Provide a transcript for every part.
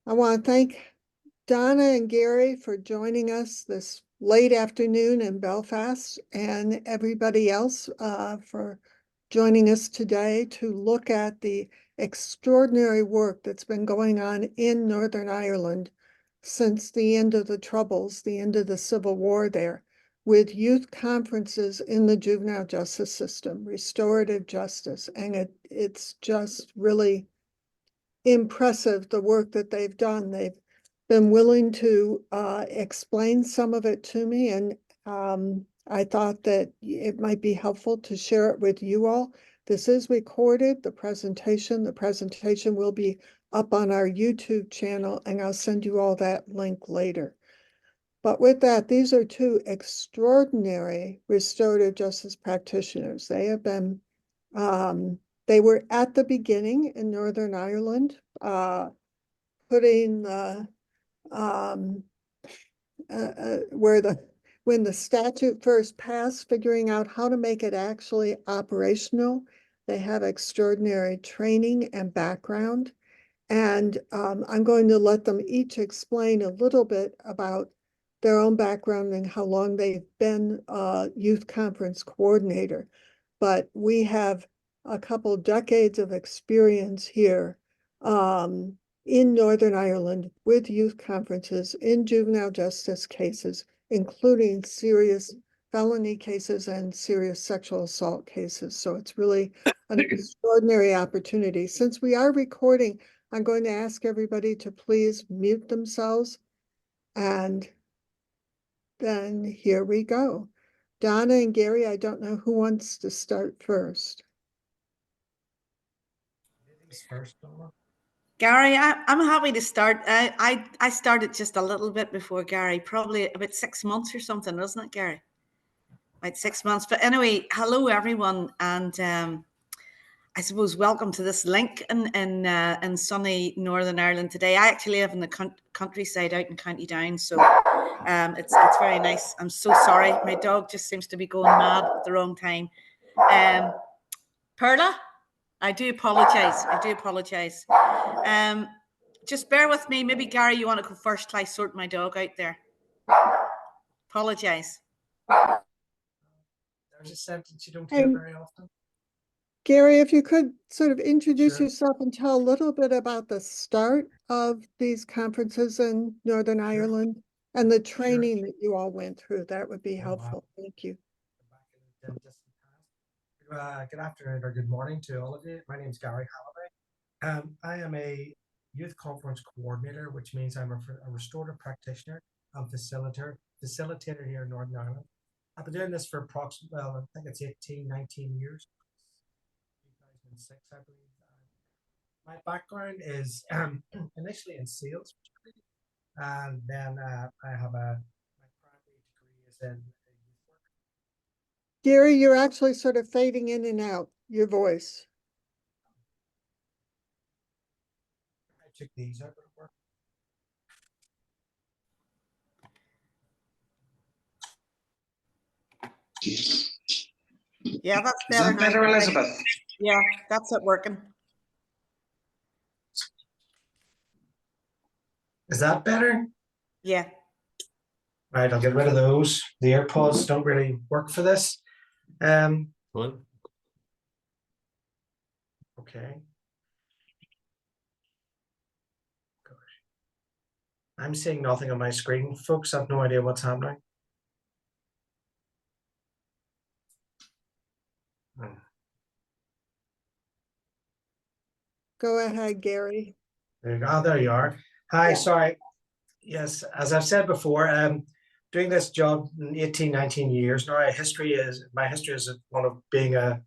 I want to thank Donna and Gary for joining us this late afternoon in Belfast, and everybody else for joining us today to look at the extraordinary work that's been going on in Northern Ireland since the end of the Troubles, the end of the Civil War there, with youth conferences in the juvenile justice system, restorative justice. And it's just really impressive, the work that they've done. They've been willing to explain some of it to me, and I thought that it might be helpful to share it with you all. This is recorded, the presentation will be up on our YouTube channel, and I'll send you all that link later. But with that, these are two extraordinary restorative justice practitioners. They have been they were at the beginning in Northern Ireland, putting the when the statute first passed, figuring out how to make it actually operational. They have extraordinary training and background. And I'm going to let them each explain a little bit about their own background and how long they've been a youth conference coordinator. But we have a couple decades of experience here in Northern Ireland with youth conferences in juvenile justice cases, including serious felony cases and serious sexual assault cases. So it's really an extraordinary opportunity. Since we are recording, I'm going to ask everybody to please mute themselves. And then here we go. Donna and Gary, I don't know who wants to start first. Gary, I'm happy to start. I started just a little bit before Gary, probably about 6 months or something, wasn't it, Gary? About 6 months. But anyway, hello everyone, and I suppose welcome to this link in sunny Northern Ireland today. I actually live in the countryside out in County Down, so it's very nice. I'm so sorry, my dog just seems to be going mad at the wrong time. Perla, I do apologize. Just bear with me. Maybe Gary, you want to go first till I sort my dog out there. Apologize. There's a sentence you don't hear very often. Gary, if you could sort of introduce yourself and tell a little bit about the start of these conferences in Northern Ireland and the training that you all went through, that would be helpful. Thank you. Good afternoon or good morning to all of you. My name is Gary Halliday. I am a youth conference coordinator, which means I'm a restorative practitioner and facilitator here in Northern Ireland. I've been doing this for approximately, well, I think it's 18, 19 years. 2006, I believe. My background is initially in sales, and then I have my primary degree is in youth work. Gary, you're actually sort of fading in and out, your voice. I took these out of work. Yeah, that's better. Is that better, Elizabeth? Yeah, that's it working. Is that better? Yeah. Right, I'll get rid of those. The AirPods don't really work for this. Okay. I'm seeing nothing on my screen, folks. I have no idea what's happening. Go ahead, Gary. There you go. Oh, there you are. Hi, yeah. Sorry. Yes, as I've said before, doing this job in 18, 19 years now, my history is one of being a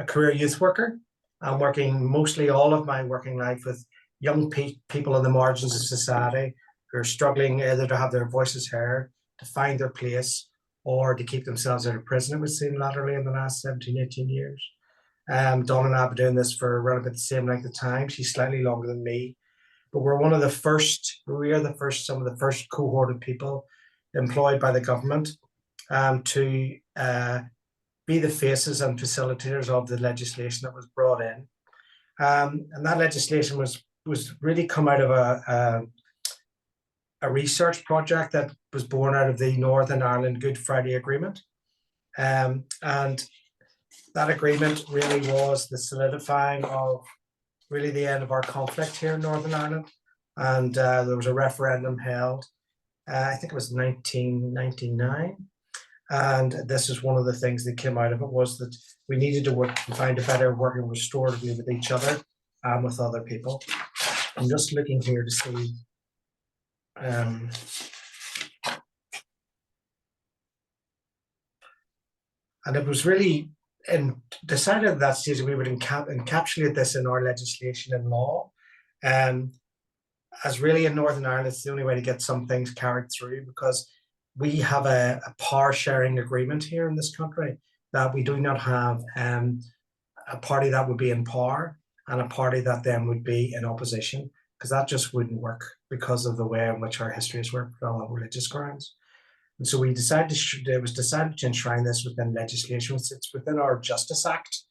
career youth worker. I'm working mostly all of my working life with young people on the margins of society who are struggling either to have their voices heard, to find their place, or to keep themselves out of prison. It was seen laterally in the last 17, 18 years. Dawn and I have been doing this for around about the same length of time. She's slightly longer than me. But we're some of the first cohort of people employed by the government to be the faces and facilitators of the legislation that was brought in. And that legislation was was really come out of a research project that was born out of the Northern Ireland Good Friday Agreement. And that agreement really was the solidifying of really the end of our conflict here in Northern Ireland. And there was a referendum held, I think it was 1999. And this is one of the things that came out of it, was that we needed to work and find a better working restoratively with each other and with other people. I'm just looking here to see. And it was really decided at that stage that we would encapsulate this in our legislation and law. As really in Northern Ireland, it's the only way to get some things carried through, because we have a power sharing agreement here in this country, that we do not have a party that would be in power and a party that then would be in opposition, because that just wouldn't work because of the way in which our history has worked on religious grounds. And so it was decided to enshrine this within legislation. It's within our Justice Act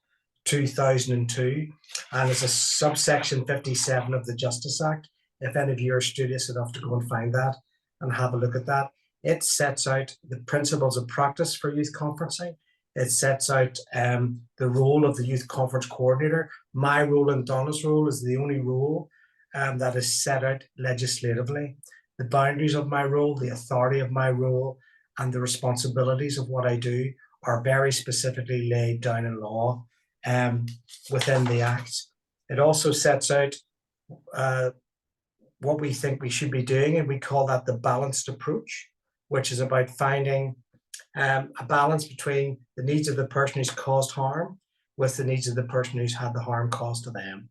2002, and it's a subsection 57 of the Justice Act. If any of you are studious enough to go and find that and have a look at that, it sets out the principles of practice for youth conferencing. It sets out the role of the youth conference coordinator. My role and Donna's role is the only role that is set out legislatively. The boundaries of my role, the authority of my role, and the responsibilities of what I do are very specifically laid down in law within the Act. It also sets out what we think we should be doing, and we call that the balanced approach, which is about finding a balance between the needs of the person who's caused harm with the needs of the person who's had the harm caused to them.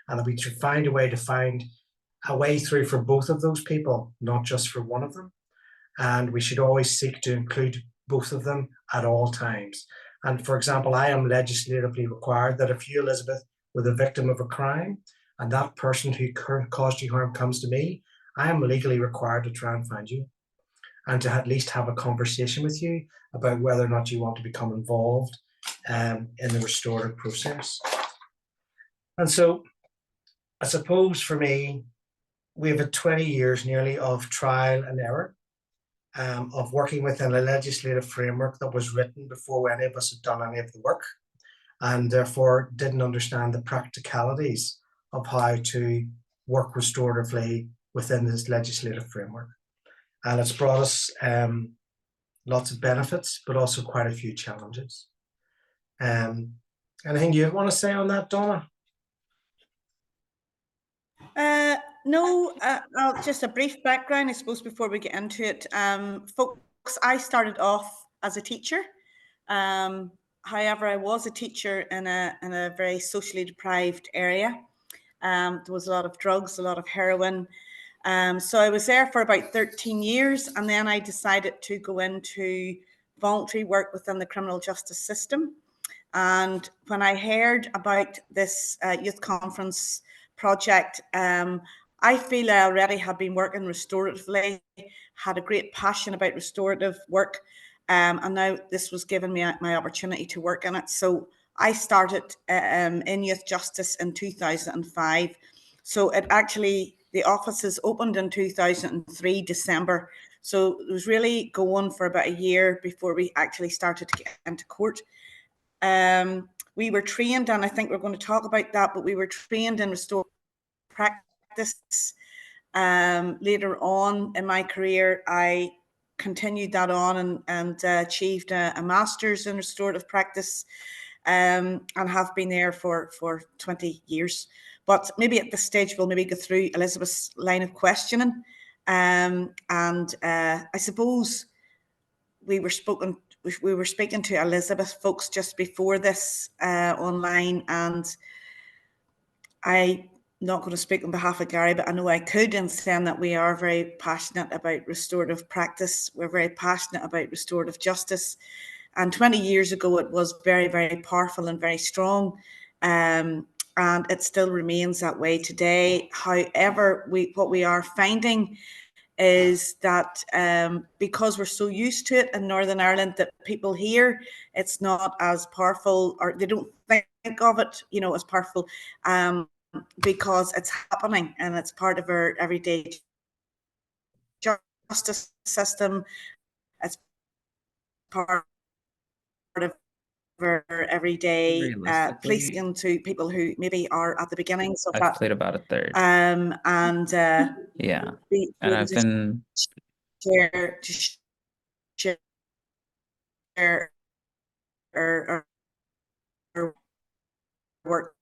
And that we should find a way through for both of those people, not just for one of them. And we should always seek to include both of them at all times. And for example, I am legislatively required that if you, Elizabeth, were the victim of a crime and that person who caused you harm comes to me, I am legally required to try and find you and to at least have a conversation with you about whether or not you want to become involved in the restorative process. And so I suppose for me, we've had 20 years nearly of trial and error, of working within a legislative framework that was written before any of us had done any of the work, and therefore didn't understand the practicalities of how to work restoratively within this legislative framework. And it's brought us lots of benefits, but also quite a few challenges. Anything you want to say on that, Donna? No, just a brief background, I suppose, before we get into it. Folks, I started off as a teacher. However, I was a teacher in a very socially deprived area. There was a lot of drugs, a lot of heroin. So I was there for about 13 years, and then I decided to go into voluntary work within the criminal justice system. And when I heard about this youth conference project, I feel I already had been working restoratively, had a great passion about restorative work, and now this was giving me my opportunity to work in it. So I started in youth justice in 2005. So it actually, the offices opened in 2003, December. So it was really going for about a year before we actually started to get into court. We were trained, and I think we're going to talk about that, but we were trained in restorative practice. Later on in my career, I continued that on and achieved a master's in restorative practice, and have been there for 20 years. But maybe at this stage, we'll maybe go through Elizabeth's line of questioning. I suppose we were speaking to Elizabeth, folks, just before this online, and I'm not going to speak on behalf of Gary, but I know I could, in saying that we are very passionate about restorative practice. We're very passionate about restorative justice. And 20 years ago, it was very, very powerful and very strong. And it still remains that way today. However, what we are finding is that because we're so used to it in Northern Ireland, that people here, it's not as powerful, or they don't think of it, as powerful. because it's happening and it's part of our everyday justice system. It's part of our everyday policing into people who maybe are at the beginnings of I've played about a third. and Yeah, be and able I've to been share our work.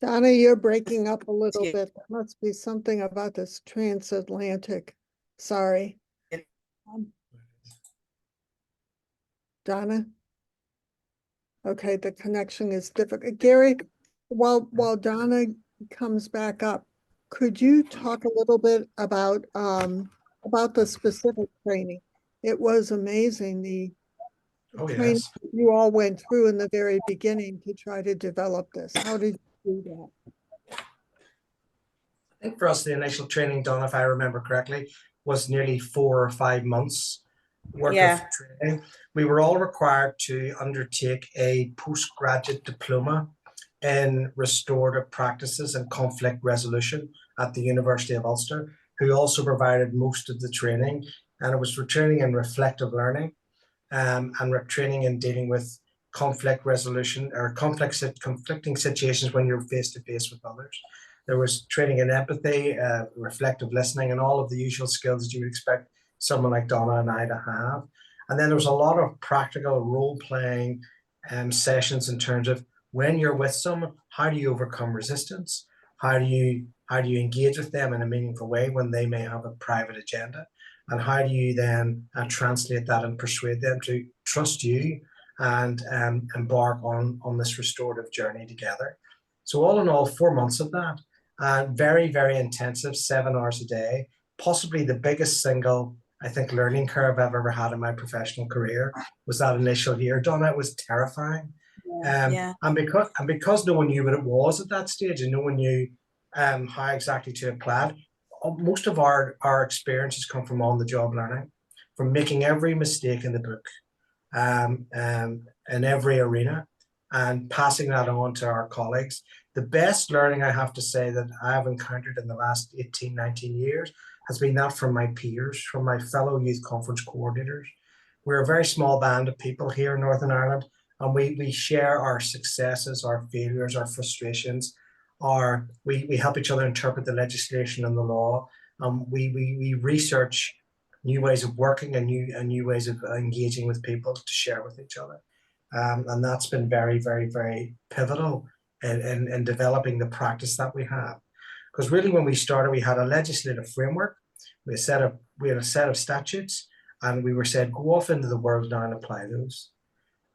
Donna, you're breaking up a little bit. There must be something about this transatlantic. Sorry. Donna? Okay, the connection is difficult. Gary, while Donna comes back up, could you talk a little bit about the specific training? It was amazing, the Oh, training yes. you all went through in the very beginning to try to develop this. How did you do that? I think for us, the initial training done, if I remember correctly, was nearly 4 or 5 months worth of training. We were all required to undertake a postgraduate diploma in restorative practices and conflict resolution at the University of Ulster, who also provided most of the training. And it was for training in reflective learning and training in dealing with conflict resolution or conflicting situations when you're face to face with others. There was training in empathy, reflective listening, and all of the usual skills that you would expect someone like Donna and I to have. And then there was a lot of practical role-playing sessions in terms of when you're with someone, how do you overcome resistance? How do you engage with them in a meaningful way when they may have a private agenda? And how do you then translate that and persuade them to trust you and embark on this restorative journey together? So all in all, 4 months of that, very, very intensive, 7 hours a day, possibly the biggest single, I think, learning curve I've ever had in my professional career was that initial year. Donna, it was terrifying. And because no one knew what it was at that stage and no one knew how exactly to apply it, most of our experiences come from on-the-job learning, from making every mistake in the book, in every arena, and passing that on to our colleagues. The best learning, I have to say, that I've encountered in the last 18, 19 years has been that from my peers, from my fellow youth conference coordinators. We're a very small band of people here in Northern Ireland, and we share our successes, our failures, our frustrations. We help each other interpret the legislation and the law. We research new ways of working and new ways of engaging with people to share with each other. And that's been very, very, very pivotal in developing the practice that we have. Because really when we started, we had a legislative framework, we had a set of statutes, and we were said, go off into the world now and apply those.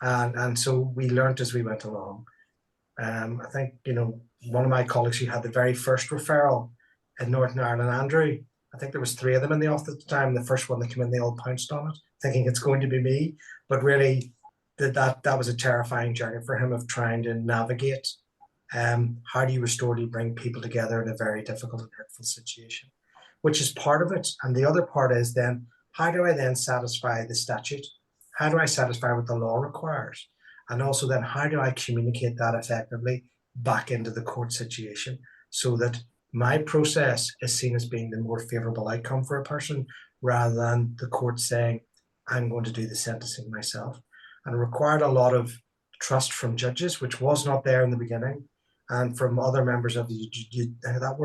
And so we learned as we went along. I think, one of my colleagues who had the very first referral in Northern Ireland, Andrew, I think there was 3 of them in the office at the time. The first one that came in, they all pounced on it, thinking it's going to be me. But really, that was a terrifying journey for him of trying to navigate how do you restoratively bring people together in a very difficult and hurtful situation, which is part of it. And the other part is then, how do I then satisfy the statute? How do I satisfy what the law requires? And also then, how do I communicate that effectively back into the court situation so that my process is seen as being the more favorable outcome for a person rather than the court saying, I'm going to do the sentencing myself. And it required a lot of trust from judges, which was not there in the beginning, and from other members of the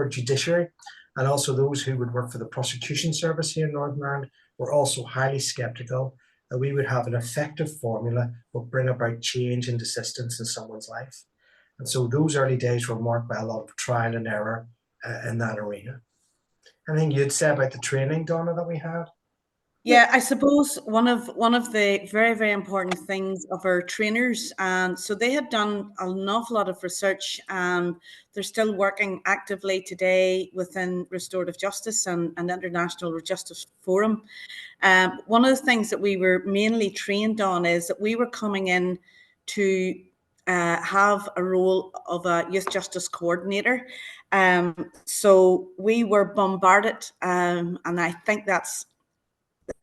judiciary, and also those who would work for the prosecution service here in Northern Ireland were also highly skeptical that we would have an effective formula that would bring about change and desistance in someone's life. And so those early days were marked by a lot of trial and error in that arena. Anything you'd say about the training, Donna, that we had? Yeah, I suppose one of the very, very important things of our trainers, and so they had done an awful lot of research. They're still working actively today within restorative justice and International Justice Forum. One of the things that we were mainly trained on is that we were coming in to have a role of a youth justice coordinator. So we were bombarded, and I think that's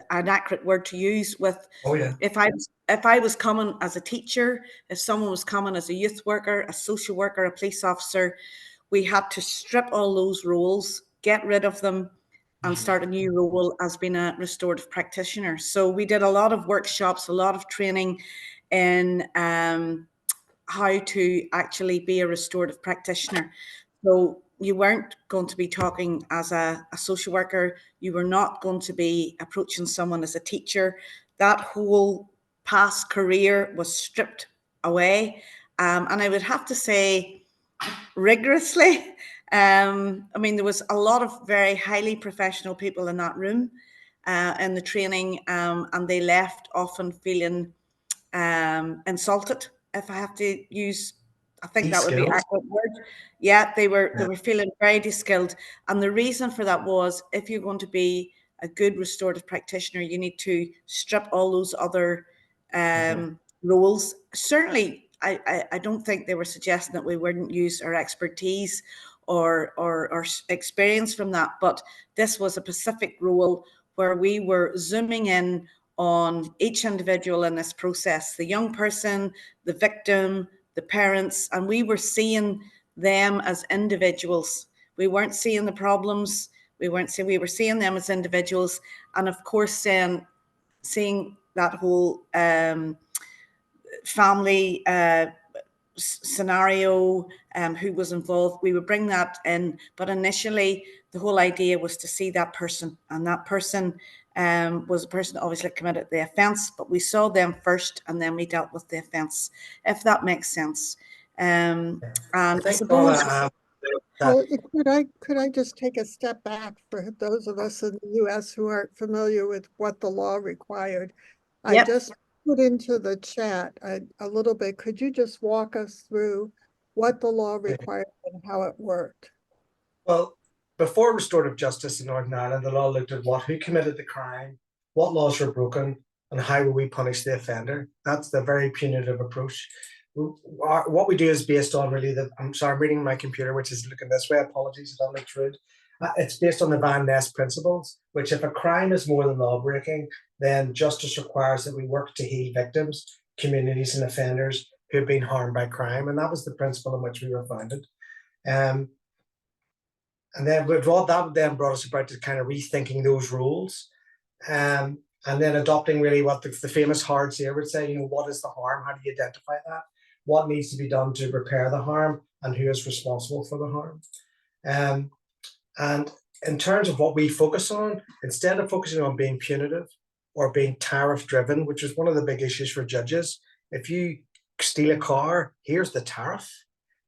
an accurate word to use with. Oh yeah. If I was coming as a teacher, if someone was coming as a youth worker, a social worker, a police officer, we had to strip all those roles, get rid of them, and start a new role as being a restorative practitioner. So we did a lot of workshops, a lot of training in how to actually be a restorative practitioner. So you weren't going to be talking as a social worker. You were not going to be approaching someone as a teacher. That whole past career was stripped away. And I would have to say rigorously. I mean, there was a lot of very highly professional people in that room in the training, and they left often feeling insulted, if I have to use, I think that would be accurate word. Yeah, they were feeling very de-skilled. And the reason for that was, if you're going to be a good restorative practitioner, you need to strip all those other roles. Certainly, I don't think they were suggesting that we wouldn't use our expertise or experience from that, but this was a specific role where we were zooming in on each individual in this process, the young person, the victim, the parents, and we were seeing them as individuals. We weren't seeing the problems. We were seeing them as individuals. And of course, seeing that whole family scenario, who was involved, we would bring that in. But initially, the whole idea was to see that person, and that person was a person obviously committed the offence, but we saw them first and then we dealt with the offence, if that makes sense. And I suppose... Well, could I just take a step back for those of us in the US who aren't familiar with what the law required? I just put into the chat a little bit. Could you just walk us through what the law required and how it worked? Well, before restorative justice in Northern Ireland, the law looked at who committed the crime, what laws were broken, and how will we punish the offender. That's the very punitive approach. What we do is based on really I'm sorry, I'm reading my computer, which is looking this way. Apologies if I look through it. It's based on the Van Ness principles, which if a crime is more than law breaking, then justice requires that we work to heal victims, communities, and offenders who have been harmed by crime. And that was the principle in which we were founded. And then that then brought us about to kind of rethinking those rules, and then adopting really what the famous hard saying would say, what is the harm? How do you identify that? What needs to be done to repair the harm, and who is responsible for the harm? And in terms of what we focus on, instead of focusing on being punitive or being tariff driven, which is one of the big issues for judges, if you steal a car, here's the tariff,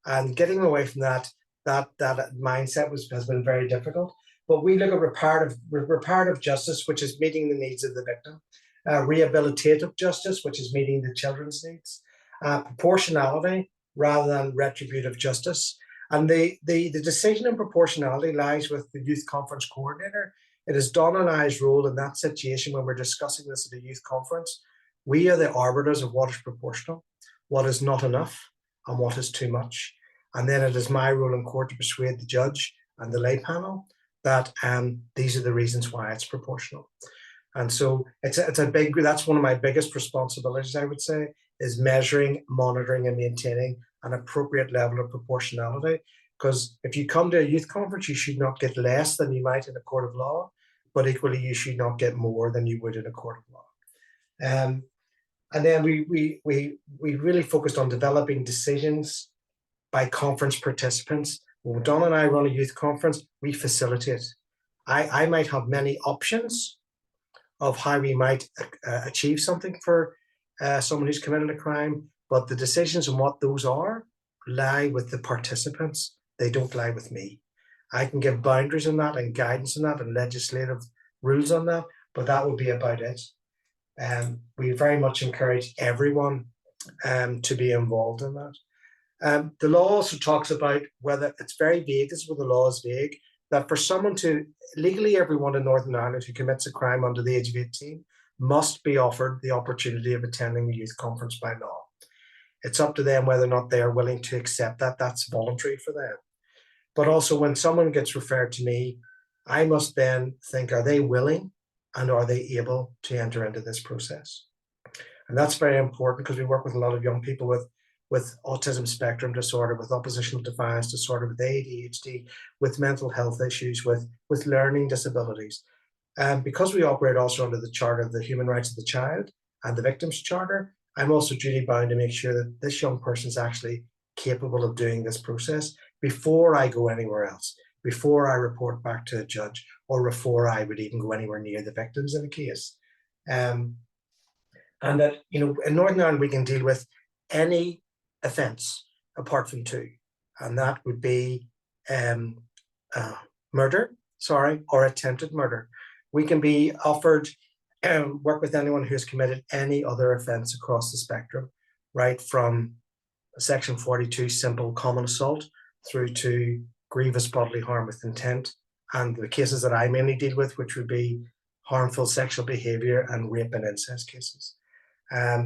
and getting away from that mindset has been very difficult. But we look at reparative justice, which is meeting the needs of the victim, rehabilitative justice, which is meeting the children's needs, proportionality rather than retributive justice. And the decision in proportionality lies with the youth conference coordinator. It is Donna and I's role in that situation when we're discussing this at a youth conference. We are the arbiters of what is proportional, what is not enough, and what is too much. And then it is my role in court to persuade the judge and the lay panel that these are the reasons why it's proportional. And so that's one of my biggest responsibilities, I would say, is measuring, monitoring, and maintaining an appropriate level of proportionality. Because if you come to a youth conference, you should not get less than you might in a court of law, but equally you should not get more than you would in a court of law. And then we really focused on developing decisions by conference participants. When Don and I run a youth conference, we facilitate. I might have many options of how we might achieve something for someone who's committed a crime, but the decisions on what those are lie with the participants. They don't lie with me. I can give boundaries on that and guidance on that and legislative rules on that, but that would be about it. We very much encourage everyone to be involved in that. The law also talks about whether it's very vague, this is where the law is vague, that for someone to, legally everyone in Northern Ireland who commits a crime under the age of 18 must be offered the opportunity of attending a youth conference by law. It's up to them whether or not they are willing to accept that. That's voluntary for them. But also when someone gets referred to me, I must then think, are they willing and are they able to enter into this process? And that's very important because we work with a lot of young people with autism spectrum disorder, with oppositional defiance disorder, with ADHD, with mental health issues, with learning disabilities. And because we operate also under the Charter of the Human Rights of the Child and the Victims Charter, I'm also duty bound to make sure that this young person is actually capable of doing this process before I go anywhere else, before I report back to a judge, or before I would even go anywhere near the victims in a case. And that, you know, in Northern Ireland, we can deal with any offence apart from two, and that would be murder, or attempted murder. We can be offered work with anyone who has committed any other offence across the spectrum, right from Section 42 simple common assault through to grievous bodily harm with intent, and the cases that I mainly deal with, which would be harmful sexual behaviour and rape and incest cases.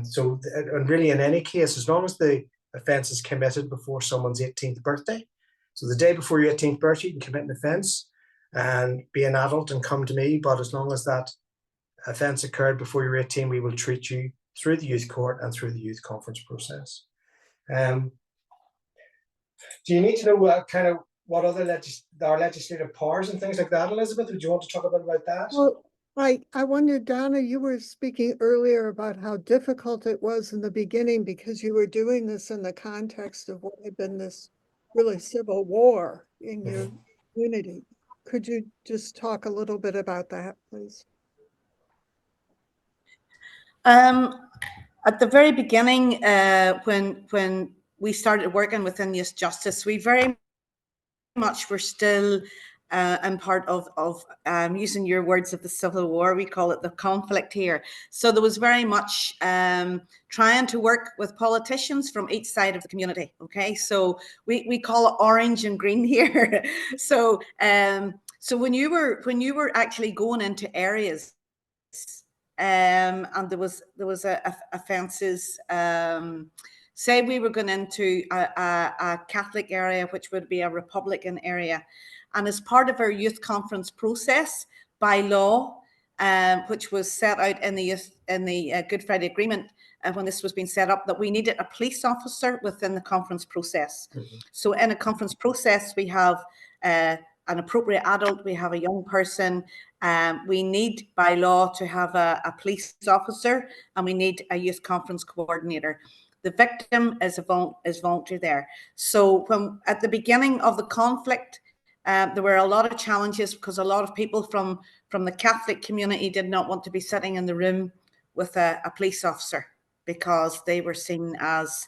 So, and really in any case, as long as the offence is committed before someone's 18th birthday, so the day before your 18th birthday, you can commit an offence and be an adult and come to me, but as long as that offence occurred before you're 18, we will treat you through the youth court and through the youth conference process. Do you need to know what other our legislative powers and things like that, Elizabeth? Would you want to talk about that? Well, I wondered, Donna, you were speaking earlier about how difficult it was in the beginning because you were doing this in the context of what had been this really civil war in your community. Could you just talk a little bit about that, please? At the very beginning, when we started working within Youth Justice, we very much were still and part of using your words of the Civil War, we call it the conflict here. So there was very much trying to work with politicians from each side of the community. Okay, so we call it orange and green here. So so when you were actually going into areas, and there was offences. Say we were going into a Catholic area, which would be a Republican area, and as part of our youth conference process, by law, which was set out in the Good Friday Agreement, when this was being set up, that we needed a police officer within the conference process. Mm-hmm. So in a conference process, we have an appropriate adult, we have a young person, we need by law to have a police officer, and we need a youth conference coordinator. The victim is voluntary there. So when at the beginning of the conflict, there were a lot of challenges because a lot of people from the Catholic community did not want to be sitting in the room with a police officer because they were seen as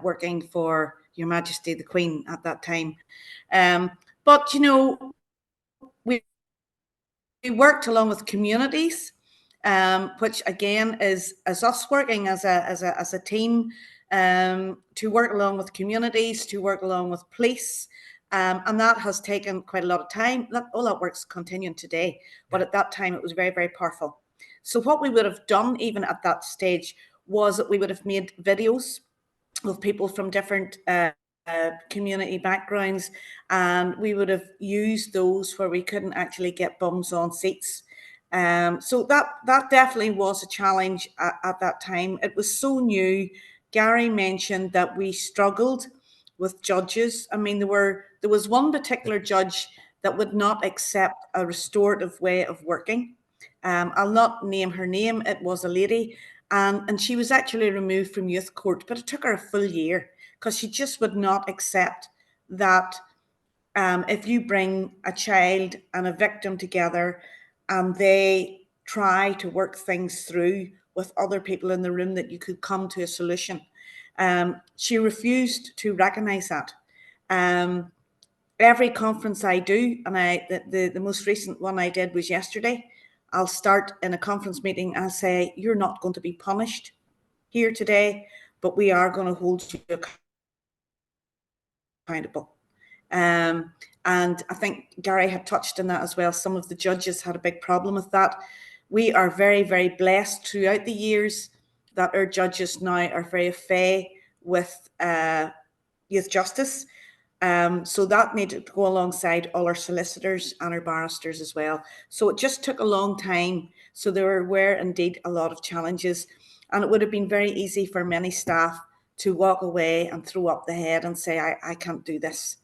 working for Your Majesty the Queen at that time. But you know, we worked along with communities, which again is us working as a team, to work along with communities, to work along with police, and that has taken quite a lot of time. All that work's continuing today, but at that time it was very, very powerful. So what we would have done even at that stage was that we would have made videos of people from different community backgrounds, and we would have used those where we couldn't actually get bums on seats. So that definitely was a challenge at that time. It was so new. Gary mentioned that we struggled with judges. I mean, there was one particular judge that would not accept a restorative way of working. I'll not name her name. It was a lady, and she was actually removed from youth court, but it took her a full year because she just would not accept that if you bring a child and a victim together and they try to work things through with other people in the room, that you could come to a solution. She refused to recognise that. Every conference I do, and the most recent one I did was yesterday, I'll start in a conference meeting and say, you're not going to be punished here today, but we are going to hold you accountable. And I think Gary had touched on that as well. Some of the judges had a big problem with that. We are very, very blessed throughout the years that our judges now are very fait with youth justice. So that needed to go alongside all our solicitors and our barristers as well. So it just took a long time. So there were indeed a lot of challenges, and it would have been very easy for many staff to walk away and throw up the head and say, I can't do this.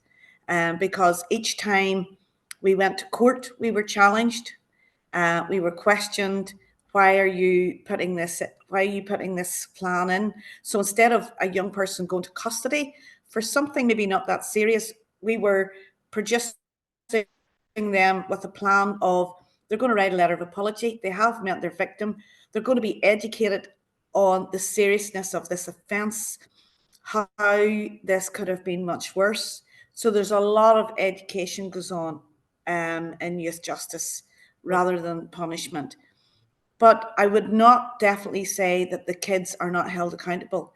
Because each time we went to court, we were challenged, we were questioned. Why are you putting this plan in? So instead of a young person going to custody for something maybe not that serious, we were producing them with a plan of, they're going to write a letter of apology. They have met their victim. They're going to be educated on the seriousness of this offence, how this could have been much worse. So there's a lot of education goes on in youth justice rather than punishment. But I would not definitely say that the kids are not held accountable.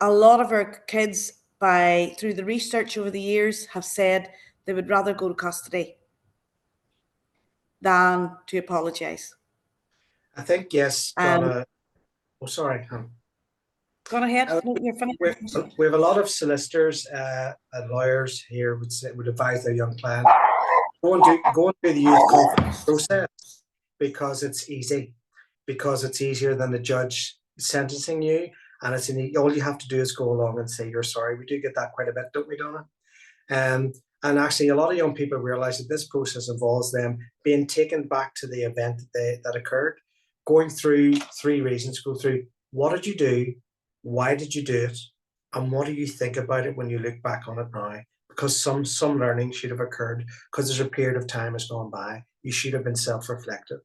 A lot of our kids, through the research over the years, have said they would rather go to custody than to apologise. I think, yes, Donna. Oh, sorry. Go on ahead. No, you're finished. We have a lot of solicitors and lawyers here would advise their young client going through the youth conference process because it's easy, because it's easier than the judge sentencing you, and all you have to do is go along and say you're sorry. We do get that quite a bit, don't we, Donna? And actually, a lot of young people realize that this process involves them being taken back to the event that occurred, going through three reasons. Go through, what did you do? Why did you do it? And what do you think about it when you look back on it now? Because some learning should have occurred because there's a period of time has gone by. You should have been self-reflective.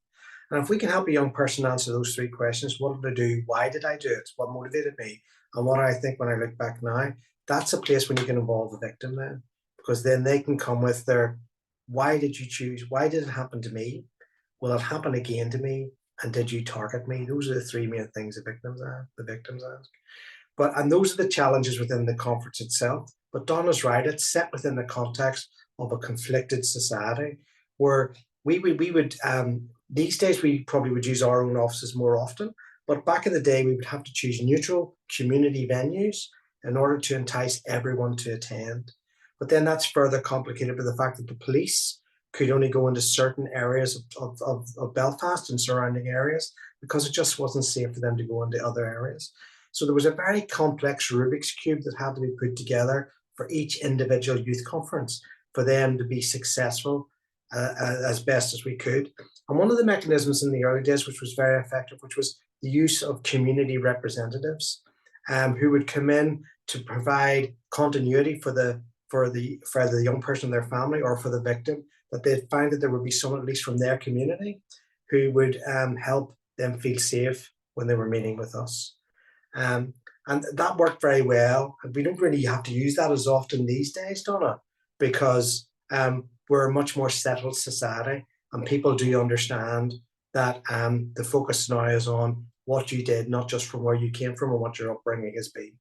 And if we can help a young person answer those three questions, what did I do? Why did I do it? What motivated me? And what do I think when I look back now? That's a place when you can involve the victim then. Because then they can come with their, why did you choose? Why did it happen to me? Will it happen again to me? And did you target me? Those are the three main things the victims ask. And those are the challenges within the conference itself. But Donna's right, it's set within the context of a conflicted society where we would, these days we probably would use our own offices more often, but back in the day we would have to choose neutral community venues in order to entice everyone to attend. But then that's further complicated by the fact that the police could only go into certain areas of Belfast and surrounding areas because it just wasn't safe for them to go into other areas. So there was a very complex Rubik's Cube that had to be put together for each individual youth conference for them to be successful as best as we could. And one of the mechanisms in the early days, which was very effective, which was the use of community representatives who would come in to provide continuity for the young person and their family, or for the victim, that they'd find that there would be someone, at least from their community, who would help them feel safe when they were meeting with us. And that worked very well. And we don't really have to use that as often these days, Donna, because we're a much more settled society, and people do understand that the focus now is on what you did, not just from where you came from and what your upbringing has been.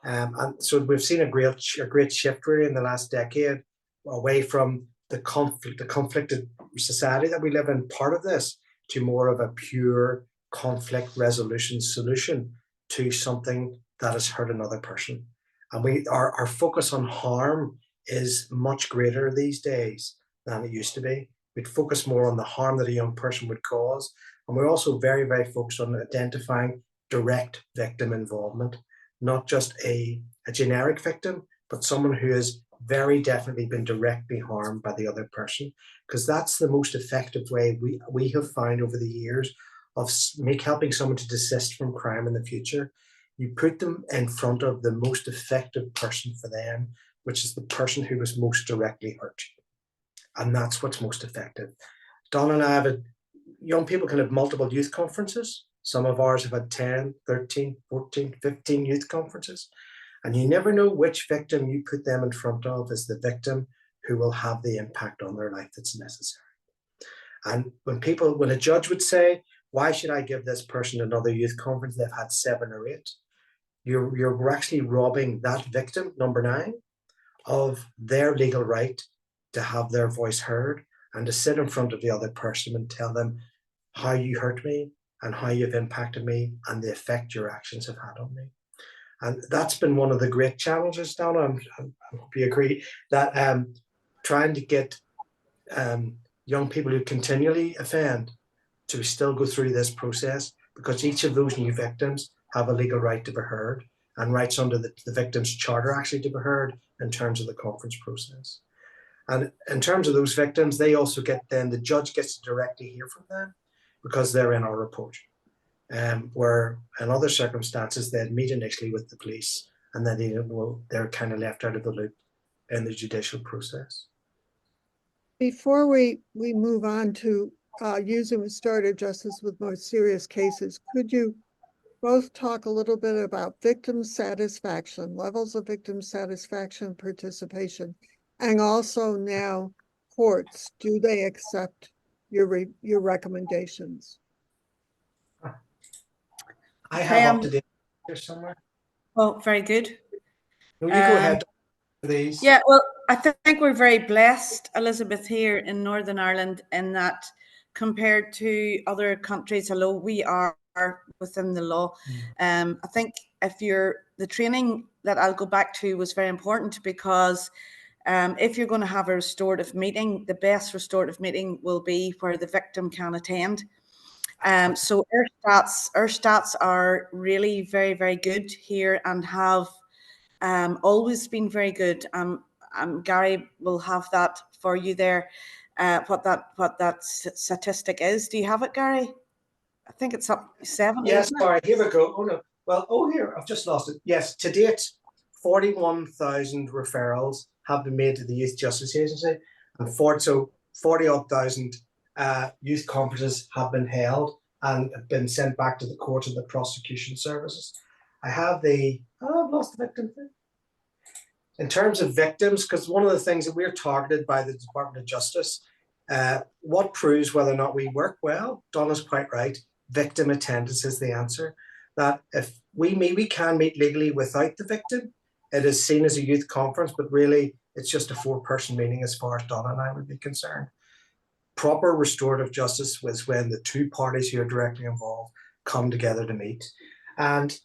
And so we've seen a great shift really in the last decade away from the conflicted society that we live in, part of this, to more of a pure conflict resolution solution to something that has hurt another person. And our focus on harm is much greater these days than it used to be. We'd focus more on the harm that a young person would cause. And we're also very, very focused on identifying direct victim involvement, not just a generic victim, but someone who has very definitely been directly harmed by the other person, because that's the most effective way we have found over the years of helping someone to desist from crime in the future. You put them in front of the most effective person for them, which is the person who was most directly hurt. And that's what's most effective. Don and I have young people can have multiple youth conferences. Some of ours have had 10, 13, 14, 15 youth conferences. And you never know which victim you put them in front of is the victim who will have the impact on their life that's necessary. And when a judge would say, why should I give this person another youth conference? They've had 7 or 8. You're actually robbing that victim, number 9, of their legal right to have their voice heard and to sit in front of the other person and tell them how you hurt me and how you've impacted me and the effect your actions have had on me. And that's been one of the great challenges, Donna. I hope you agree that trying to get young people who continually offend to still go through this process, because each of those new victims have a legal right to be heard and rights under the victim's charter actually to be heard in terms of the conference process. And in terms of those victims, they also get, then the judge gets to directly hear from them because they're in our report. Where in other circumstances, they'd meet initially with the police and then they're kind of left out of the loop in the judicial process. Before we move on to using restorative justice with more serious cases, could you both talk a little bit about victim satisfaction, levels of victim satisfaction, participation, and also now courts, do they accept your recommendations? I have up to date here somewhere. Oh, very good. No, you go ahead, please. Yeah, well, I think we're very blessed, Elizabeth, here in Northern Ireland, in that compared to other countries, although we are within the law, I think the training that I'll go back to was very important, because if you're going to have a restorative meeting, the best restorative meeting will be where the victim can attend. So our stats are really very, very good here and have always been very good. Gary will have that for you there. What that statistic is? Do you have it, Gary? I think it's up 70. Yes, sorry. Here we go. Oh no. Well, here I've just lost it. Yes, to date, 41,000 referrals have been made to the Youth Justice Agency, and 40-odd thousand youth conferences have been held and have been sent back to the courts and the prosecution services. I have I've lost the victim thing. In terms of victims, because one of the things that we're targeted by the Department of Justice, what proves whether or not we work well? Donna's quite right. Victim attendance is the answer. That if we can meet legally without the victim, it is seen as a youth conference, but really it's just a 4-person meeting as far as Donna and I would be concerned. Proper restorative justice was when the two parties who are directly involved come together to meet. And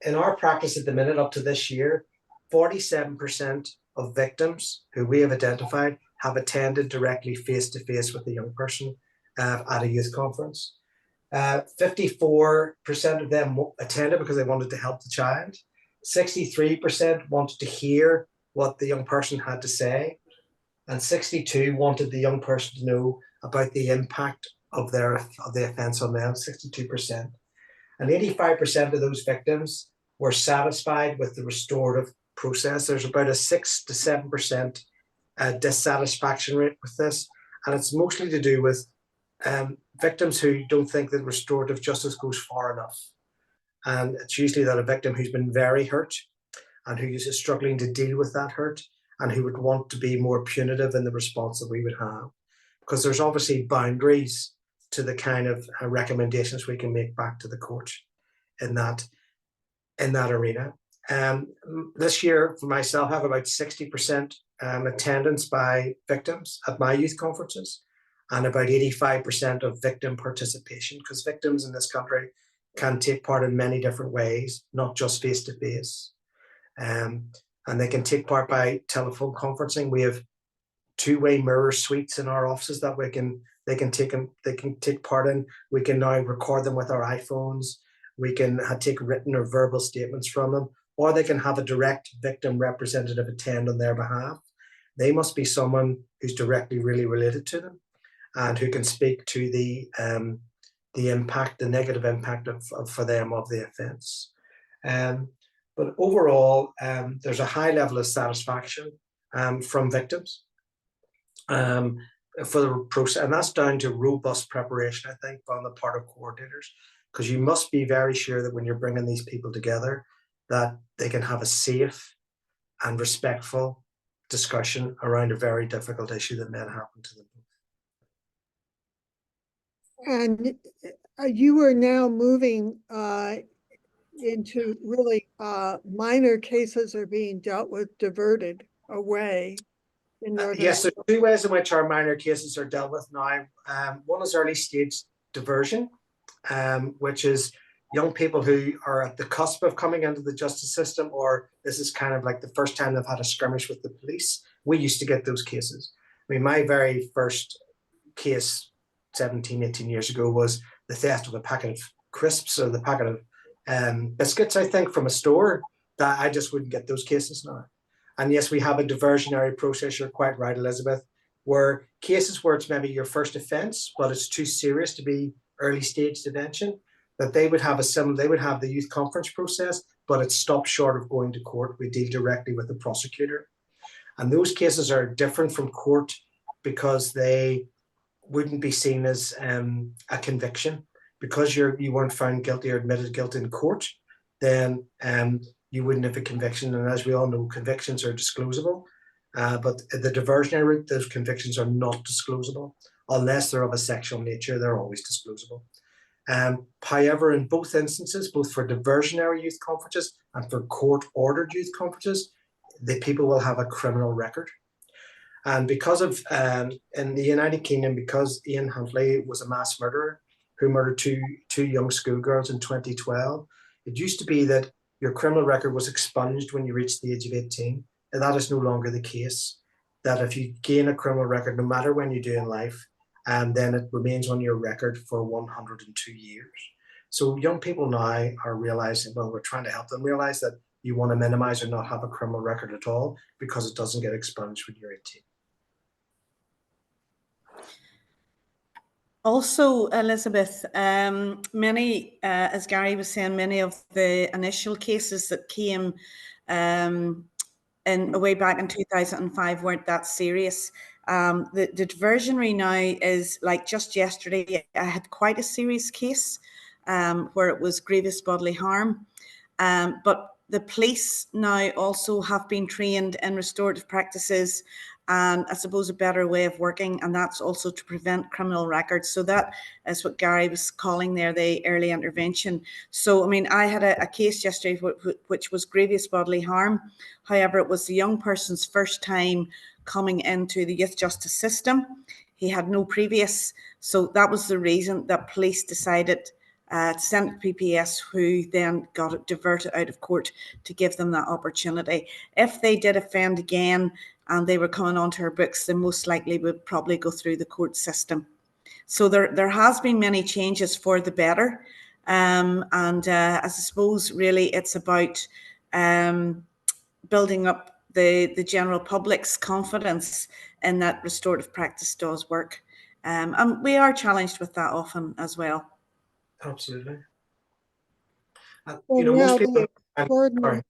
in our practice at the minute, up to this year, 47% of victims who we have identified have attended directly face-to-face with a young person at a youth conference. 54% of them attended because they wanted to help the child. 63% wanted to hear what the young person had to say. And 62 wanted the young person to know about the impact of the offence on them, 62%. And 85% of those victims were satisfied with the restorative process. There's about a 6 to 7% dissatisfaction rate with this. And it's mostly to do with victims who don't think that restorative justice goes far enough. And it's usually that a victim who's been very hurt and who is struggling to deal with that hurt and who would want to be more punitive in the response that we would have. Because there's obviously boundaries to the kind of recommendations we can make back to the court in that arena. This year, for myself, I have about 60% attendance by victims at my youth conferences and about 85% of victim participation, because victims in this country can take part in many different ways, not just face-to-face. And they can take part by telephone conferencing. We have two-way mirror suites in our offices that they can take part in. We can now record them with our iPhones. We can take written or verbal statements from them, or they can have a direct victim representative attend on their behalf. They must be someone who's directly really related to them and who can speak to the impact, the negative impact for them of the offence. But overall, there's a high level of satisfaction from victims for the process, and that's down to robust preparation, I think, on the part of coordinators, because you must be very sure that when you're bringing these people together, that they can have a safe and respectful discussion around a very difficult issue that may happen to them. And you are now moving into really minor cases are being dealt with, diverted away. Yes, there are two ways in which our minor cases are dealt with now. One is early stage diversion, which is young people who are at the cusp of coming into the justice system, or this is kind of like the first time they've had a skirmish with the police. We used to get those cases. I mean, my very first case 17, 18 years ago was the theft of a packet of crisps or the packet of biscuits, I think, from a store. That I just wouldn't get those cases now. And yes, we have a diversionary process, you're quite right, Elizabeth, where cases where it's maybe your first offence, but it's too serious to be early stage detention, that they would have they would have the youth conference process, but it stops short of going to court. We deal directly with the prosecutor. And those cases are different from court because they wouldn't be seen as a conviction. Because you weren't found guilty or admitted guilt in court, then you wouldn't have a conviction. And as we all know, convictions are disclosable. But the diversionary route, those convictions are not disclosable. Unless they're of a sexual nature, they're always disclosable. However, in both instances, both for diversionary youth conferences and for court-ordered youth conferences, the people will have a criminal record. And because of, in the United Kingdom, because Ian Huntley was a mass murderer who murdered two young schoolgirls in 2012, it used to be that your criminal record was expunged when you reached the age of 18. And that is no longer the case. That if you gain a criminal record, no matter when you do in life, then it remains on your record for 102 years. So young people now are realizing, well, we're trying to help them realize that you want to minimize or not have a criminal record at all because it doesn't get expunged when you're 18. Also, Elizabeth, many, as Gary was saying, many of the initial cases that came way back in 2005 weren't that serious. The diversionary now is like just yesterday, I had quite a serious case where it was grievous bodily harm. But the police now also have been trained in restorative practices and I suppose a better way of working, and that's also to prevent criminal records. So that is what Gary was calling there, the early intervention. So, I mean, I had a case yesterday which was grievous bodily harm. However, it was the young person's first time coming into the youth justice system. He had no previous, so that was the reason that police decided to send to PPS, who then got it diverted out of court to give them that opportunity. If they did offend again and they were coming onto our books, then most likely would probably go through the court system. So there has been many changes for the better. I suppose really it's about building up the general public's confidence in that restorative practice does work. And we are challenged with that often as well. Absolutely. Well, you know, now most people.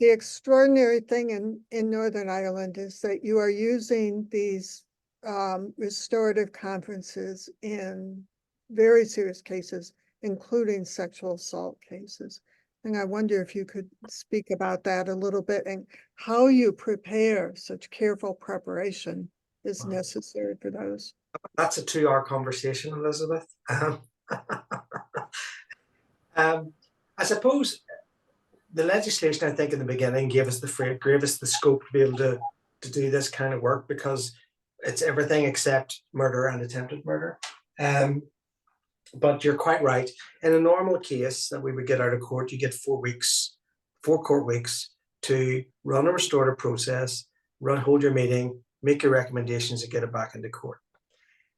the extraordinary thing in Northern Ireland is that you are using these restorative conferences in very serious cases, including sexual assault cases. And I wonder if you could speak about that a little bit and how you prepare such careful preparation is necessary for those. That's a 2-hour conversation, Elizabeth. I suppose the legislation, I think, in the beginning gave us the scope to be able to do this kind of work because it's everything except murder and attempted murder. But you're quite right. In a normal case that we would get out of court, you get 4 court weeks to run a restorative process, hold your meeting, make your recommendations, and get it back into court.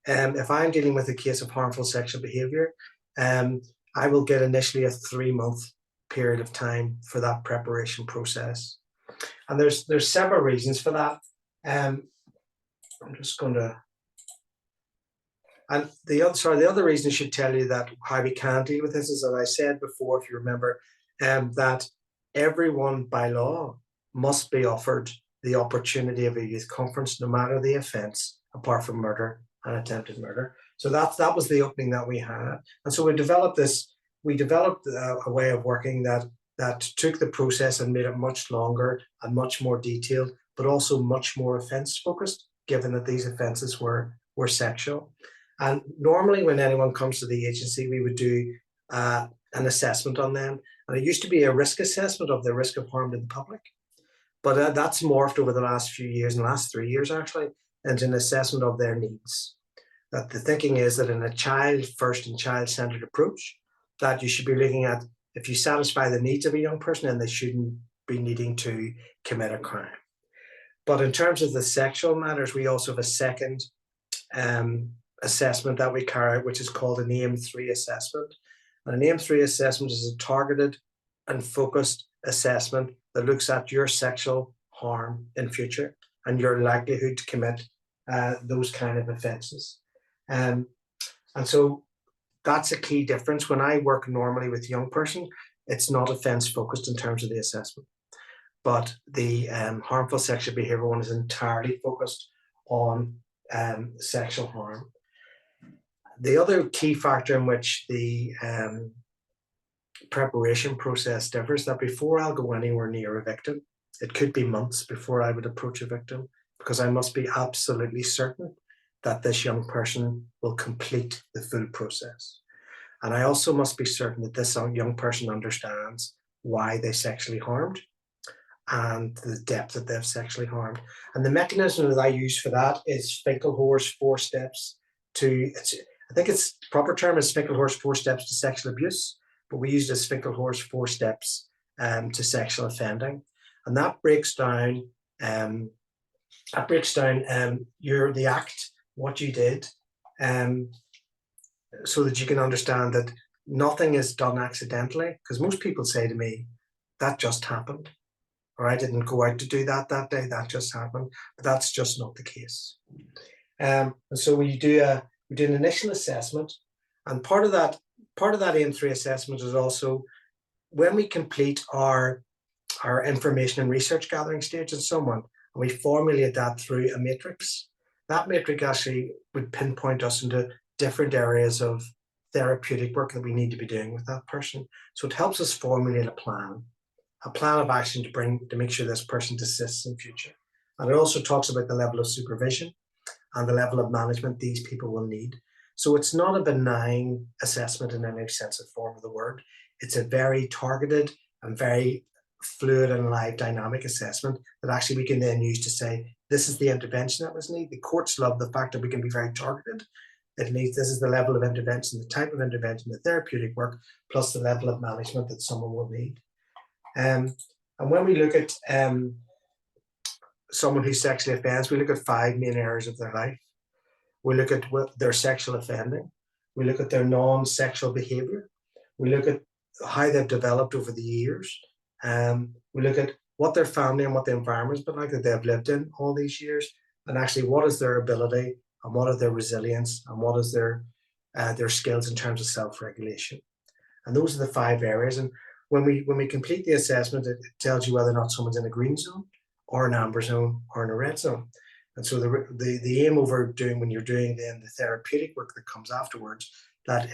If I'm dealing with a case of harmful sexual behavior, I will get initially a 3-month period of time for that preparation process. And there's several reasons for that. I'm just going to, and the other reason I should tell you that how we can deal with this is, as I said before, if you remember, that everyone by law must be offered the opportunity of a youth conference, no matter the offence, apart from murder and attempted murder. So that was the opening that we had. And so we developed a way of working that took the process and made it much longer and much more detailed, but also much more offence focused, given that these offences were sexual. And normally when anyone comes to the agency, we would do an assessment on them. And it used to be a risk assessment of the risk of harm to the public. But that's morphed over the last few years, in the last 3 years actually, into an assessment of their needs. That the thinking is that in a child first and child-centered approach, that you should be looking at if you satisfy the needs of a young person, and they shouldn't be needing to commit a crime. But in terms of the sexual matters, we also have a second assessment that we carry out, which is called an AM3 assessment. And an AM3 assessment is a targeted and focused assessment that looks at your sexual harm in future and your likelihood to commit those kind of offences. And so that's a key difference. When I work normally with a young person, it's not offence focused in terms of the assessment. But the harmful sexual behaviour one is entirely focused on sexual harm. The other key factor in which the preparation process differs, that before I'll go anywhere near a victim, it could be months before I would approach a victim, because I must be absolutely certain that this young person will complete the full process. And I also must be certain that this young person understands why they sexually harmed and the depth that they've sexually harmed. And the mechanism that I use for that is Finkelhor's 4 steps to, I think its proper term is Finkelhor's 4 steps to sexual abuse, but we use it as Finkelhor's 4 steps to sexual offending. And that breaks down the act, what you did, so that you can understand that nothing is done accidentally. Because most people say to me, that just happened, or I didn't go out to do that day, that just happened. But that's just not the case. And so we do an initial assessment, and part of that AM3 assessment is also when we complete our information and research gathering stage in someone, and we formulate that through a matrix. That matrix actually would pinpoint us into different areas of therapeutic work that we need to be doing with that person. So it helps us formulate a plan of action to make sure this person desists in future. And it also talks about the level of supervision and the level of management these people will need. So it's not a benign assessment in any sense of form of the word. It's a very targeted and very fluid and live dynamic assessment that actually we can then use to say, this is the intervention that was needed. The courts love the fact that we can be very targeted. It means this is the level of intervention, the type of intervention, the therapeutic work, plus the level of management that someone will need. And when we look at someone who sexually offends, we look at 5 main areas of their life. We look at their sexual offending. We look at their non-sexual behavior. We look at how they've developed over the years. We look at what their family and what the environment's been like that they've lived in all these years, and actually what is their ability and what are their resilience and what is their skills in terms of self-regulation. And those are the 5 areas. And when we complete the assessment, it tells you whether or not someone's in a green zone or an amber zone or in a red zone. And so the aim over doing, when you're doing then the therapeutic work that comes afterwards, that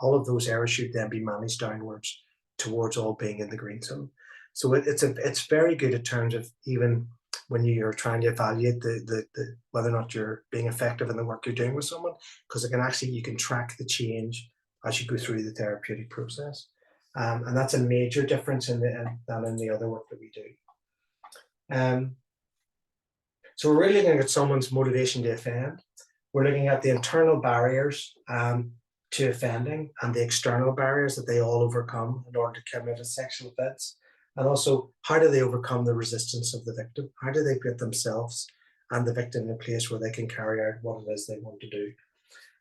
all of those areas should then be managed downwards towards all being in the green zone. So it's very good in terms of even when you're trying to evaluate the whether or not you're being effective in the work you're doing with someone, because you can track the change as you go through the therapeutic process. And that's a major difference than in the other work that we do. So we're really looking at someone's motivation to offend. We're looking at the internal barriers to offending and the external barriers that they all overcome in order to commit a sexual offence. And also, how do they overcome the resistance of the victim? How do they put themselves and the victim in a place where they can carry out what it is they want to do?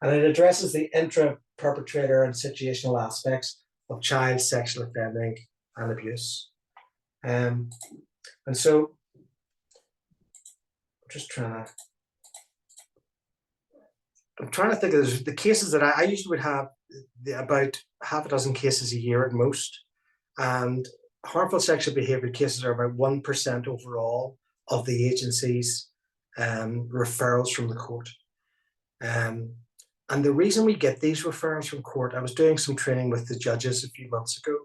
And it addresses the intra-perpetrator and situational aspects of child sexual offending and abuse. And so, I'm trying to think of the cases that I usually would have about half a dozen cases a year at most. And harmful sexual behaviour cases are about 1% overall of the agency's referrals from the court. And the reason we get these referrals from court, I was doing some training with the judges a few months ago,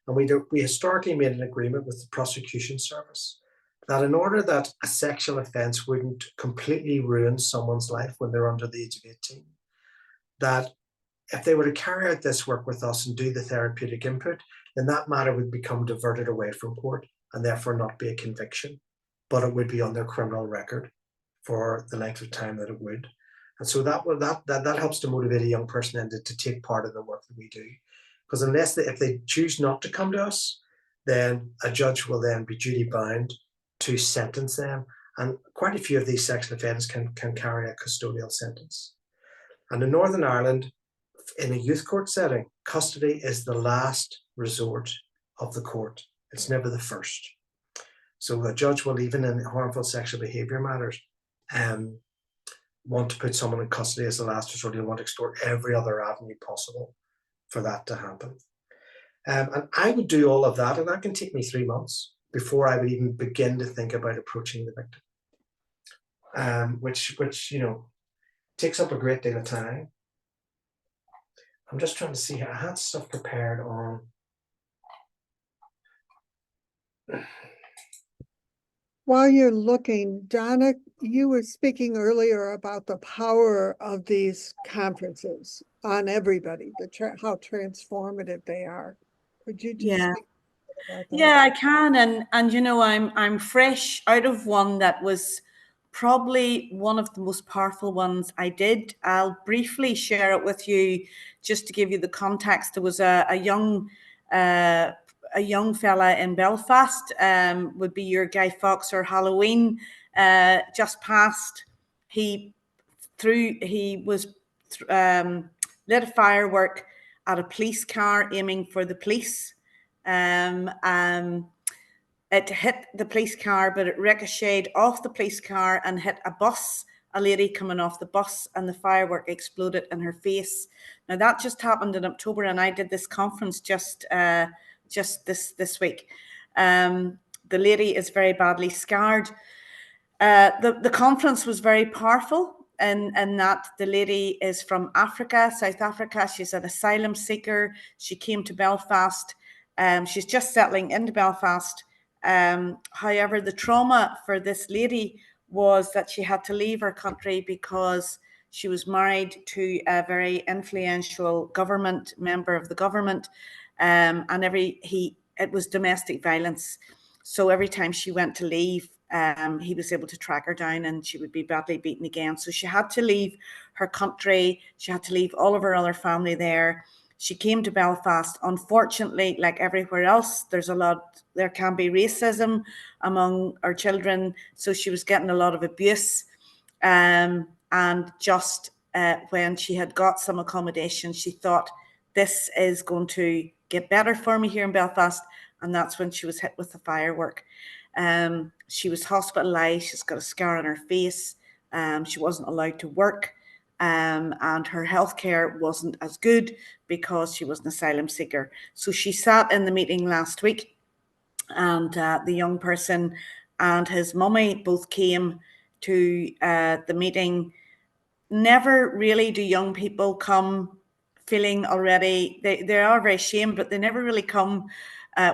and we historically made an agreement with the prosecution service that in order that a sexual offence wouldn't completely ruin someone's life when they're under the age of 18, that if they were to carry out this work with us and do the therapeutic input, then that matter would become diverted away from court and therefore not be a conviction, but it would be on their criminal record for the length of time that it would. And so that helps to motivate a young person to take part in the work that we do. Because if they choose not to come to us, then a judge will then be duty bound to sentence them. And quite a few of these sexual offenders can carry a custodial sentence. And in Northern Ireland, in a youth court setting, custody is the last resort of the court. It's never the first. So a judge will, even in harmful sexual behaviour matters, want to put someone in custody as the last resort. He'll want to explore every other avenue possible for that to happen. And I would do all of that, and that can take me 3 months before I would even begin to think about approaching the victim, which takes up a great deal of time. I'm just trying to see here. I had stuff prepared on. While you're looking, Donna, you were speaking earlier about the power of these conferences on everybody, how transformative they are. Could you just speak about that? Yeah, I can, and I'm fresh out of one that was probably one of the most powerful ones I did. I'll briefly share it with you just to give you the context. There was a young fella in Belfast, would be your Guy Fawkes or Halloween, just passed. He was lit a firework at a police car aiming for the police. It hit the police car, but it ricocheted off the police car and hit a bus, a lady coming off the bus, and the firework exploded in her face. Now that just happened in October, and I did this conference just this week. The lady is very badly scarred. The conference was very powerful in that the lady is from Africa, South Africa. She's an asylum seeker. She came to Belfast. She's just settling into Belfast. However, the trauma for this lady was that she had to leave her country because she was married to a very influential government member of the government, and it was domestic violence. So every time she went to leave, he was able to track her down, and she would be badly beaten again. So she had to leave her country. She had to leave all of her other family there. She came to Belfast. Unfortunately, like everywhere else, there can be racism among our children. So she was getting a lot of abuse. And just when she had got some accommodation, she thought, this is going to get better for me here in Belfast. And that's when she was hit with the firework. She was hospitalized. She's got a scar on her face. She wasn't allowed to work. And her healthcare wasn't as good because she was an asylum seeker. So she sat in the meeting last week, and the young person and his mummy both came to the meeting. Never really do young people come feeling already, they are very ashamed, but they never really come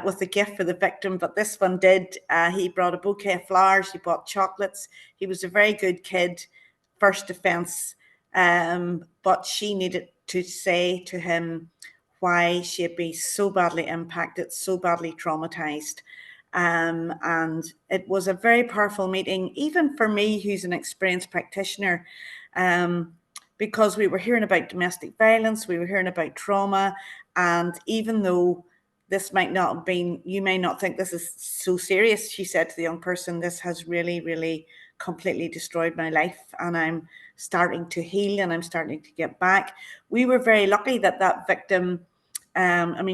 with a gift for the victim. But this one did. He brought a bouquet of flowers. He bought chocolates. He was a very good kid, first offence. But she needed to say to him why she had been so badly impacted, so badly traumatized. And it was a very powerful meeting, even for me, who's an experienced practitioner, because we were hearing about domestic violence, we were hearing about trauma. And even though this might not have been, you may not think this is so serious, she said to the young person, this has really, really completely destroyed my life, and I'm starting to heal, and I'm starting to get back. We were very lucky that victim,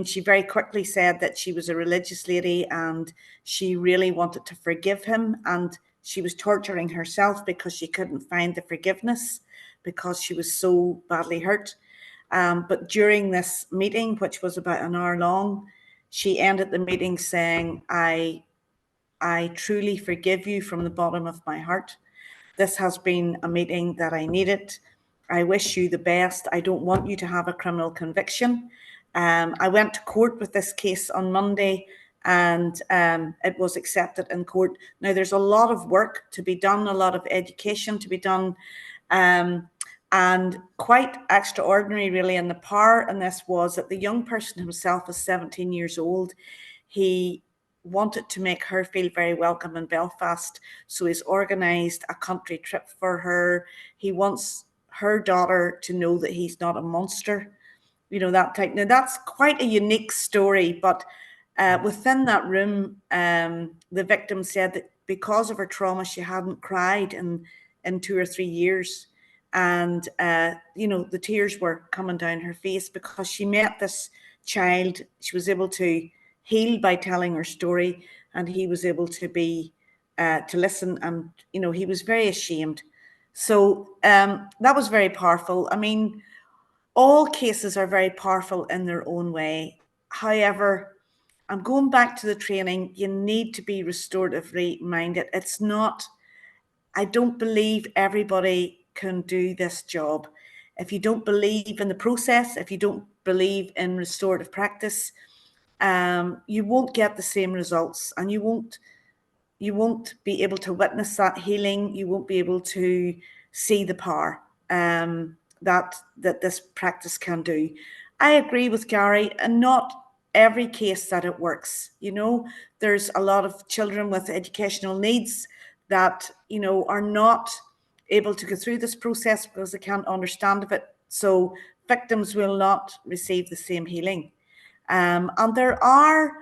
she very quickly said that she was a religious lady and she really wanted to forgive him, and she was torturing herself because she couldn't find the forgiveness because she was so badly hurt. But during this meeting, which was about an hour long, she ended the meeting saying, I truly forgive you from the bottom of my heart. This has been a meeting that I needed. I wish you the best. I don't want you to have a criminal conviction. I went to court with this case on Monday, and it was accepted in court. Now, there's a lot of work to be done, a lot of education to be done, and quite extraordinary, really. And the power in this was that the young person himself was 17 years old. He wanted to make her feel very welcome in Belfast, so he's organised a country trip for her. He wants her daughter to know that he's not a monster, that type. Now, that's quite a unique story, but within that room, the victim said that because of her trauma, she hadn't cried in 2 or 3 years. And, you know, the tears were coming down her face because she met this child. She was able to heal by telling her story, and he was able to be, to listen. And, you know, he was very ashamed. So that was very powerful. I mean, all cases are very powerful in their own way. However, I'm going back to the training. You need to be restoratively minded. It's not, I don't believe everybody can do this job. If you don't believe in the process, if you don't believe in restorative practice, you won't get the same results, and you won't be able to witness that healing. You won't be able to see the power that this practice can do. I agree with Gary, and not every case that it works. You know, there's a lot of children with educational needs that, you know, are not able to go through this process because they can't understand of it. So victims will not receive the same healing. And there are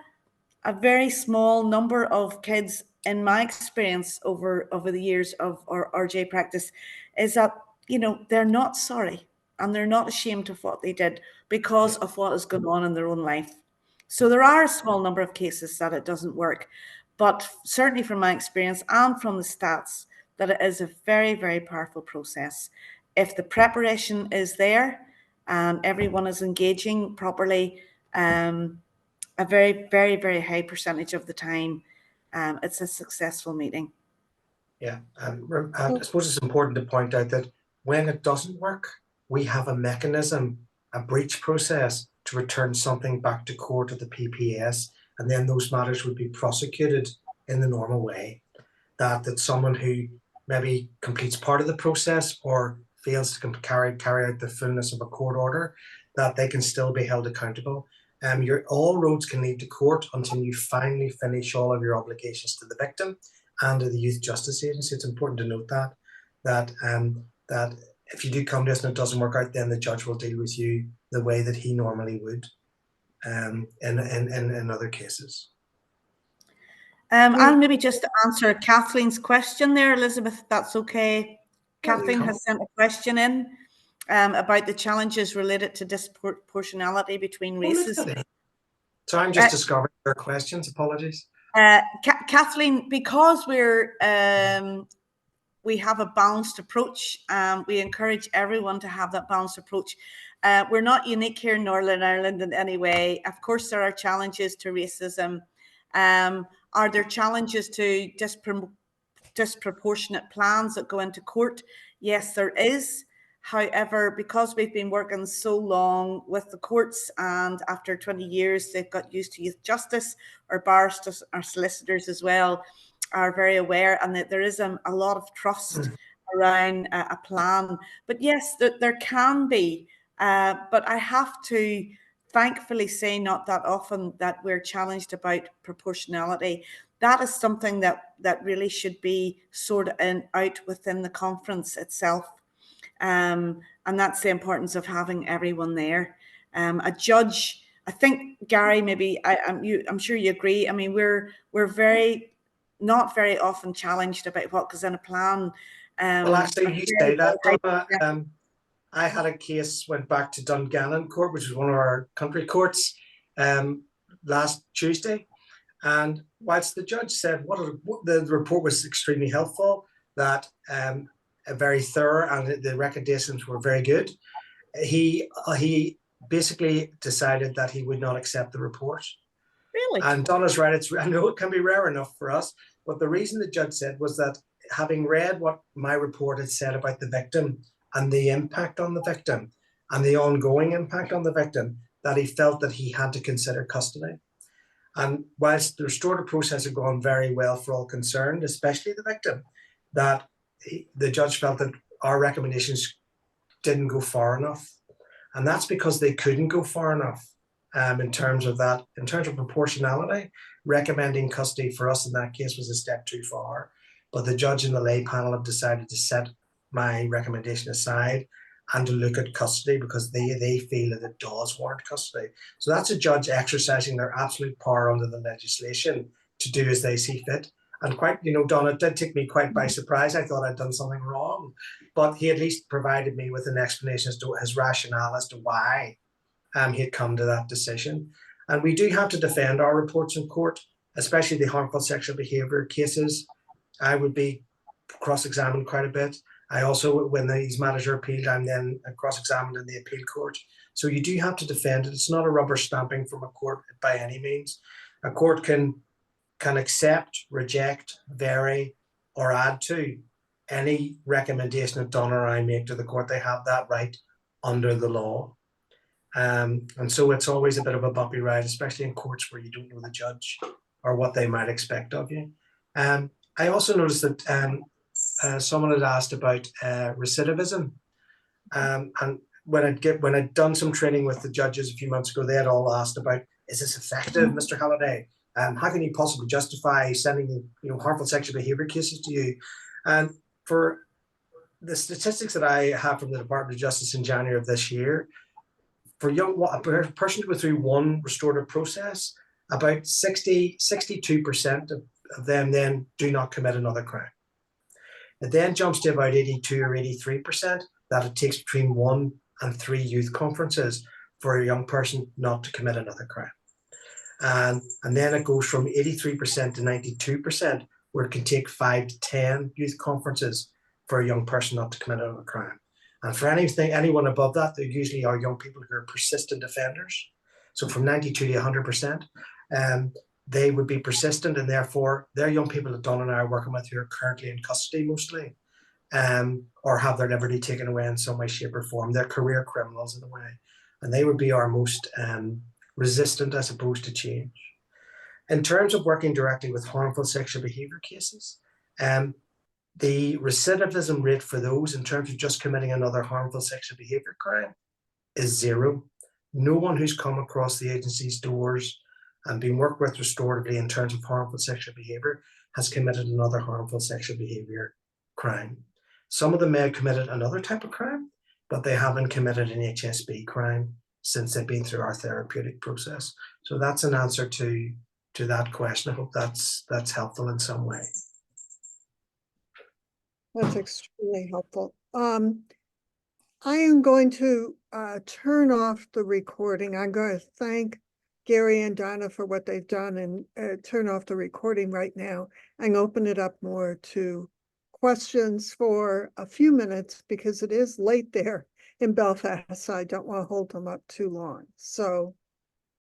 a very small number of kids, in my experience over the years of our RJ practice, is that, you know, they're not sorry and they're not ashamed of what they did because of what has gone on in their own life. So there are a small number of cases that it doesn't work, but certainly from my experience and from the stats, that it is a very, very powerful process. If the preparation is there and everyone is engaging properly, a very, very, very high percentage of the time, it's a successful meeting. Yeah, I suppose it's important to point out that when it doesn't work, we have a mechanism, a breach process to return something back to court or the PPS, and then those matters would be prosecuted in the normal way. That someone who maybe completes part of the process or fails to carry out the fullness of a court order, that they can still be held accountable. All roads can lead to court until you finally finish all of your obligations to the victim and to the Youth Justice Agency. It's important to note that if you do come to us and it doesn't work out, then the judge will deal with you the way that he normally would in other cases. And maybe just to answer Kathleen's question there, Elizabeth, if that's okay. Kathleen has sent a question in about the challenges related to disproportionality between races. So I'm just discovering your questions. Apologies. Kathleen, because we have a balanced approach, we encourage everyone to have that balanced approach. We're not unique here in Northern Ireland in any way. Of course, there are challenges to racism. Are there challenges to disproportionate plans that go into court? Yes, there is. However, because we've been working so long with the courts, and after 20 years, they've got used to youth justice, our barristers, our solicitors as well, are very aware, and that there is a lot of trust around a plan. But yes, there can be, but I have to thankfully say not that often that we're challenged about proportionality. That is something that really should be sorted out within the conference itself. And that's the importance of having everyone there. A judge, I think, Gary, maybe I'm sure you agree. I mean, we're not very often challenged about what goes in a plan. Well, actually, you say that, Donna. I had a case, went back to Dungannon Court, which is one of our country courts, last Tuesday. And whilst the judge said the report was extremely helpful, that very thorough, and the recommendations were very good, he basically decided that he would not accept the report. Really? And Donna's right. I know it can be rare enough for us, but the reason the judge said was that, having read what my report had said about the victim and the impact on the victim and the ongoing impact on the victim, that he felt that he had to consider custody. And whilst the restorative process had gone very well for all concerned, especially the victim, that the judge felt that our recommendations didn't go far enough. And that's because they couldn't go far enough in terms of proportionality. Recommending custody for us in that case was a step too far. But the judge and the lay panel have decided to set my recommendation aside and to look at custody because they feel that it does warrant custody. So that's a judge exercising their absolute power under the legislation to do as they see fit. And quite, Donna, it did take me quite by surprise. I thought I'd done something wrong, but he at least provided me with an explanation as to his rationale as to why he had come to that decision. And we do have to defend our reports in court, especially the harmful sexual behaviour cases. I would be cross-examined quite a bit. I also, when these matters are appealed, I'm then cross-examined in the appeal court. So you do have to defend it. It's not a rubber stamping from a court by any means. A court can accept, reject, vary, or add to any recommendation that Donna or I make to the court. They have that right under the law. And so it's always a bit of a bumpy ride, especially in courts where you don't know the judge or what they might expect of you. I also noticed that someone had asked about recidivism. And when I'd done some training with the judges a few months ago, they had all asked about, is this effective, Mr. Halliday? How can you possibly justify sending harmful sexual behaviour cases to you? And for the statistics that I have from the Department of Justice in January of this year, for a person to go through one restorative process, about 62% of them then do not commit another crime. It then jumps to about 82 or 83% that it takes between 1 and 3 youth conferences for a young person not to commit another crime. And then it goes from 83% to 92%, where it can take 5 to 10 youth conferences for a young person not to commit another crime. And for anyone above that, they usually are young people who are persistent offenders. So from 92 to 100%, they would be persistent, and therefore they're young people that Don and I are working with who are currently in custody mostly, or have their liberty taken away in some way, shape, or form. They're career criminals in a way, and they would be our most resistant as opposed to change. In terms of working directly with harmful sexual behaviour cases, the recidivism rate for those in terms of just committing another harmful sexual behaviour crime is 0. No one who's come across the agency's doors and been worked with restoratively in terms of harmful sexual behaviour has committed another harmful sexual behaviour crime. Some of them may have committed another type of crime, but they haven't committed an HSB crime since they've been through our therapeutic process. So that's an answer to that question. I hope that's helpful in some way. That's extremely helpful. I am going to turn off the recording. I'm going to thank Gary and Donna for what they've done and turn off the recording right now and open it up more to questions for a few minutes because it is late there in Belfast. So I don't want to hold them up too long. So